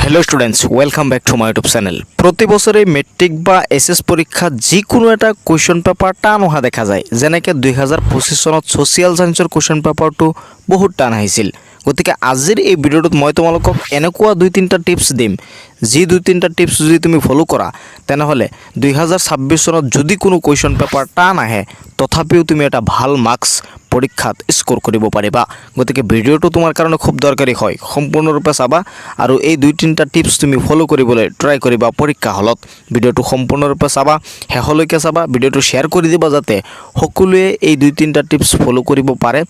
Hello students welcome back to my YouTube channel. प्रति बছৰে matric বা এছএছ পৰীক্ষাত যিকোনো এটা কুৱেশ্যন পেপাৰ টান অহা দেখা যায়। যেনেকৈ 2025 চনত ছ'চিয়েল সায়েন্সৰ কুৱেশ্যন পেপাৰটো বহুত টান আহিছিল। গতিকে আজিৰ এই ভিডিঅ'টোত মই তোমালোকক এনেকুৱা 2-3টা টিপছ দিম, যি 2-3টা টিপছ যদি তুমি ফলো কৰা তেনেহ'লে 2026 চনত যদি কোনো কুৱেশ্যন পেপাৰ টান আহে তথাপিও তুমি এটা ভাল মাৰ্কছ পৰীক্ষাত স্কোৰ কৰিব পাৰিবা। গতিকে ভিডিঅ'টো তোমাৰ কাৰণে খুব দৰকাৰী হয়, সম্পূৰ্ণৰূপে চাবা আৰু এই 2-3টা টিপছ তুমি ফলো কৰিবলৈ ট্ৰাই কৰিবা পৰীক্ষা হলত। ভিডিঅ'টো সম্পূৰ্ণৰূপে চাবা, শেষলৈকে চাবা, ভিডিঅ'টো শ্বেয়াৰ কৰি দিবা যাতে সকলোৱে এই 2-3টা টিপছ ফলো কৰিব পাৰে।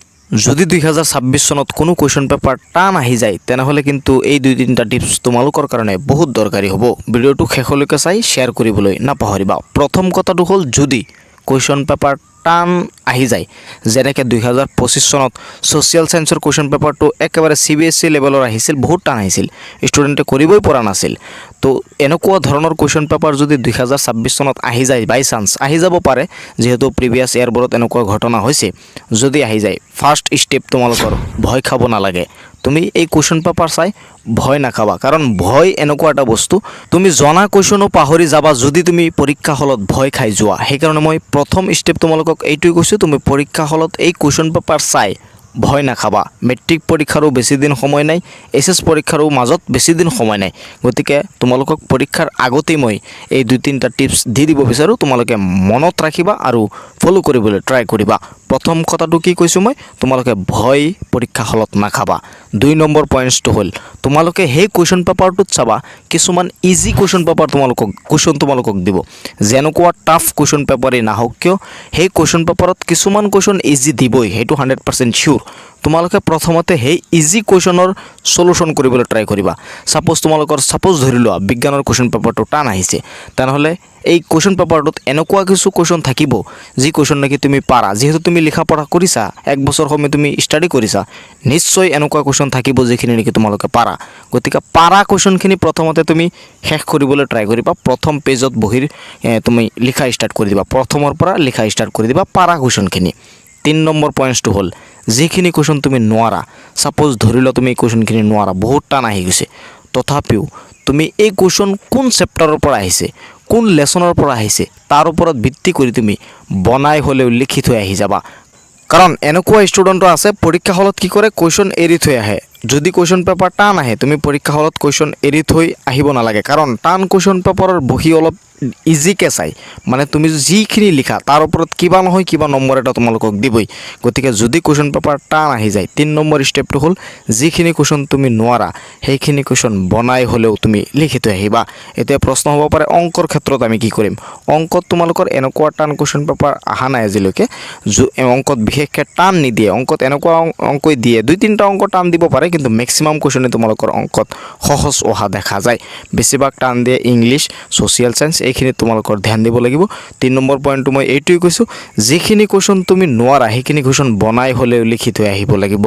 যদি 2026 চনত কোনো কুৱেশ্যন পেপাৰ টান আহি যায় তেনেহ'লে কিন্তু এই 2-3টা টিপছ তোমালোকৰ কাৰণে বহুত দৰকাৰী হ'ব। ভিডিঅ'টো শেষলৈকে চাই শ্বেয়াৰ কৰিবলৈ নাপাহৰিবা। প্ৰথম কথাটো হ'ল যদি কুৱেশ্যন পেপাৰ টান আহি যায়, যেনেকৈ 2025 চনত ছ'চিয়েল সায়েন্সৰ কুৱেশ্যন পেপাৰটো একেবাৰে CBSE লেভেলৰ আহিছিল, বহুত টান আহিছিল, ষ্টুডেণ্টে কৰিবই পৰা নাছিল। তো এনেকুৱা ধৰণৰ কুৱেশ্যন পেপাৰ যদি 2026 চনত আহি যায়, বাই চান্স আহি যাব পাৰে, যিহেতু প্ৰিভিয়াছ ইয়াৰবোৰত এনেকুৱা ঘটনা হৈছে। যদি আহি যায়, ফাৰ্ষ্ট ষ্টেপ তোমালোকৰ ভয় খাব নালাগে। তুমি এই কুৱেশ্যন পেপাৰ চাই ভয় নাখাবা, কাৰণ ভয় এনেকুৱা এটা বস্তু তুমি জনা কুৱেশ্যনো পাহৰি যাবা যদি তুমি পৰীক্ষা হলত ভয় খাই যোৱা। সেইকাৰণে মই প্ৰথম ষ্টেপ তোমালোকক এইটোৱে কৈছোঁ, তুমি পৰীক্ষা হলত এই কুৱেশ্যন পেপাৰ চাই ভয় নাখাবা। মেট্ৰিক পৰীক্ষাৰো বেছি দিন সময় নাই, এছএছ পৰীক্ষাৰো মাজত বেছি দিন সময় নাই। গতিকে তোমালোকক পৰীক্ষাৰ আগতেই মই এই 2-3টা টিপছ দি দিব বিচাৰোঁ, তোমালোকে মনত ৰাখিবা আৰু ফলো কৰিবলৈ ট্ৰাই কৰিবা। প্ৰথম কথাটো কি কৈছোঁ মই, তোমালোকে ভয় পৰীক্ষা হলত নাখাবা। 2 নম্বৰ পইণ্টছটো হ'ল তোমালোকে সেই কুৱেশ্যন পেপাৰটোত চাবা কিছুমান ইজি কুৱেশ্যন পেপাৰ তোমালোকক দিব। যেনেকুৱা টাফ কুৱেশ্যন পেপাৰেই নাহওক কিয়, সেই কুৱেশ্যন পেপাৰত কিছুমান কুৱেশ্যন ইজি দিবই, সেইটো 100% চিয়'ৰ। তোমালোকে প্ৰথমতে সেই ইজি কুৱেশ্যনৰ সলিউশ্যন কৰিবলৈ ট্ৰাই কৰিবা। ছাপ'জ ধৰি লোৱা বিজ্ঞানৰ কুৱেশ্যন পেপাৰটো টান আহিছে, তেনেহ'লে এই কুৱেশ্যন পেপাৰটোত এনেকুৱা কিছু কুৱেশ্যন থাকিব যি কুৱেশ্যন নেকি তুমি পাৰা, যিহেতু তুমি লিখা পঢ়া কৰিছা, 1 বছৰ সময় তুমি ষ্টাডি কৰিছা, নিশ্চয় এনেকুৱা কুৱেশ্যন থাকিব যিখিনি নেকি তোমালোকে পাৰা। গতিকে পাৰা কুৱেশ্যনখিনি প্ৰথমতে তুমি শেষ কৰিবলৈ ট্ৰাই কৰিবা। প্ৰথম পেজত বহি তুমি লিখা ষ্টাৰ্ট কৰি দিবা, প্ৰথমৰ পৰা লিখা ষ্টাৰ্ট কৰি দিবা পাৰা কুৱেশ্যনখিনি। 3 নম্বৰ পইণ্টছটো হ'ল যিখিনি কুৱেশ্যন তুমি নোৱাৰা, ছাপ'জ ধৰি লোৱা তুমি এই কুৱেশ্যনখিনি নোৱাৰা, বহুত টান আহি গৈছে, তথাপিও তুমি এই কুৱেশ্যন কোন চেপ্টাৰৰ পৰা আহিছে, কোন লেচনৰ পৰা আহিছে, তাৰ ওপৰত ভিত্তি কৰি তুমি বনাই হ'লেও লিখি থৈ আহি যাবা। কাৰণ এনেকুৱা ষ্টুডেণ্টো আছে পৰীক্ষা হলত কি কৰে, কুৱেশ্যন এৰি থৈ আহে। যদি কুৱেশ্যন পেপাৰ টান আহে তুমি পৰীক্ষা হলত কুৱেশ্যন এৰি থৈ আহিব নালাগে, কাৰণ টান কুৱেশ্যন পেপাৰৰ বহি অলপ ইজিকৈ চাই, মানে তুমি যিখিনি লিখা তাৰ ওপৰত কিবা নহয় কিবা নম্বৰ এটা তোমালোকক দিবই। গতিকে যদি কুৱেশ্যন পেপাৰ টান আহি যায়, 3 নম্বৰ ষ্টেপটো হ'ল যিখিনি কুৱেশ্যন তুমি নোৱাৰা সেইখিনি কুৱেশ্যন বনাই হ'লেও তুমি লিখি থৈ আহিবা। এতিয়া প্ৰশ্ন হ'ব পাৰে অংকৰ ক্ষেত্ৰত আমি কি কৰিম। অংকত তোমালোকৰ এনেকুৱা টান কুৱেশ্যন পেপাৰ অহা নাই আজিলৈকে, অংকত বিশেষকৈ টান নিদিয়ে। অংকত এনেকুৱা অংকই দিয়ে, 2-3টা অংক টান দিব পাৰে, কিন্তু মেক্সিমাম কুৱেশ্যনে তোমালোকৰ অংকত সহজ অহা দেখা যায়। বেছিভাগ টান দিয়ে ইংলিছ, ছ'চিয়েল সায়েন্স, এইখিনি তোমালোকৰ ধ্যান দিব লাগিব। 3 নম্বৰ পইণ্টটো মই এইটোৱে কৈছোঁ, যিখিনি কুৱেশ্যন তুমি নোৱাৰা সেইখিনি কুৱেশ্যন বনাই হ'লেও লিখি থৈ আহিব লাগিব।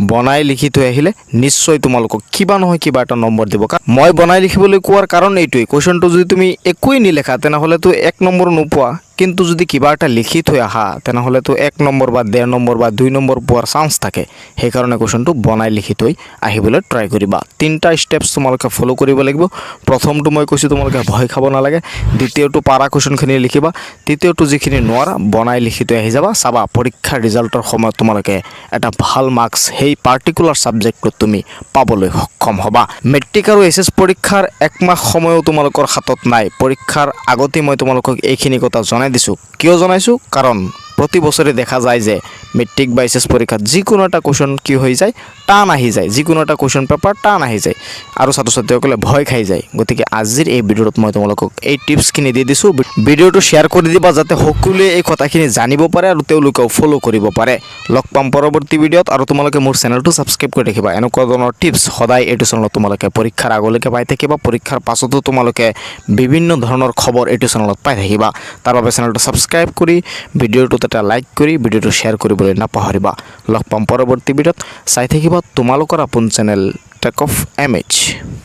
বনাই লিখি থৈ আহিলে নিশ্চয় তোমালোকক কিবা নহয় কিবা এটা নম্বৰ দিব। মই বনাই লিখিবলৈ কোৱাৰ কাৰণ এইটোৱেই, কুৱেশ্যনটো যদি তুমি একোৱেই নিলেখা তেনেহ'লেতো 1 নম্বৰ নোপোৱা, কিন্তু যদি কিবা এটা লিখি থৈ আহা তেনেহ'লেতো 1 নম্বৰ বা 1.5 নম্বৰ বা 2 নম্বৰ পোৱাৰ চান্স থাকে। সেইকাৰণে কুৱেশ্যনটো বনাই লিখি থৈ আহিবলৈ ট্ৰাই কৰিবা। 3টা ষ্টেপছ তোমালোকে ফ'ল' কৰিব লাগিব। প্ৰথমটো মই কৈছোঁ তোমালোকে ভয় খাব নালাগে, দ্বিতীয়টো পাৰা কুৱেশ্যনখিনি লিখিবা, তৃতীয়টো যিখিনি নোৱাৰা বনাই লিখি থৈ আহি যাবা। চাবা পৰীক্ষাৰ ৰিজাল্টৰ সময়ত তোমালোকে এটা ভাল মাৰ্কছ সেই পাৰ্টিকুলাৰ ছাবজেক্টটোত তুমি পাবলৈ সক্ষম হ'বা। মেট্ৰিক আৰু এছএছ পৰীক্ষাৰ 1 মাহ সময়ো তোমালোকৰ হাতত নাই। পৰীক্ষাৰ আগতেই মই তোমালোকক এইখিনি কথা জনাই দিছোঁ। কিয় জনাইছোঁ, কাৰণ প্ৰতি বছৰে দেখা যায় যে মেট্ৰিক বা এছএছ পৰীক্ষাত যিকোনো এটা কুৱেশ্যন কি হৈ যায়, টান আহি যায়, যিকোনো এটা কুৱেশ্যন পেপাৰ টান আহি যায় আৰু ছাত্ৰ ছাত্ৰীসকলে ভয় খাই যায়। গতিকে আজিৰ এই ভিডিঅ'টোত মই তোমালোকক এই টিপছখিনি দি দিছোঁ। ভিডিঅ'টো শ্বেয়াৰ কৰি দিবা যাতে সকলোৱে এই কথাখিনি জানিব পাৰে আৰু তেওঁলোকেও ফ'ল' কৰিব পাৰে। লগ পাম পৰৱৰ্তী ভিডিঅ'ত, আৰু তোমালোকে মোৰ চেনেলটো ছাবস্ক্ৰাইব কৰি ৰাখিবা। এনেকুৱা ধৰণৰ টিপছ সদায় এইটো চেনেলত তোমালোকে পৰীক্ষাৰ আগলৈকে পাই থাকিবা, পৰীক্ষাৰ পাছতো তোমালোকে বিভিন্ন ধৰণৰ খবৰ এইটো চেনেলত পাই থাকিবা। তাৰ বাবে চেনেলটো ছাবস্ক্ৰাইব কৰি ভিডিঅ'টোত এটা লাইক কৰি ভিডিঅ'টো শ্বেয়াৰ কৰিবলৈ নাপাহৰিবা। লগ পাম পৰৱৰ্তী ভিডিঅ'ত, চাই থাকিবা তোমালোকৰ আপোন চেনেল টেক অফ MH।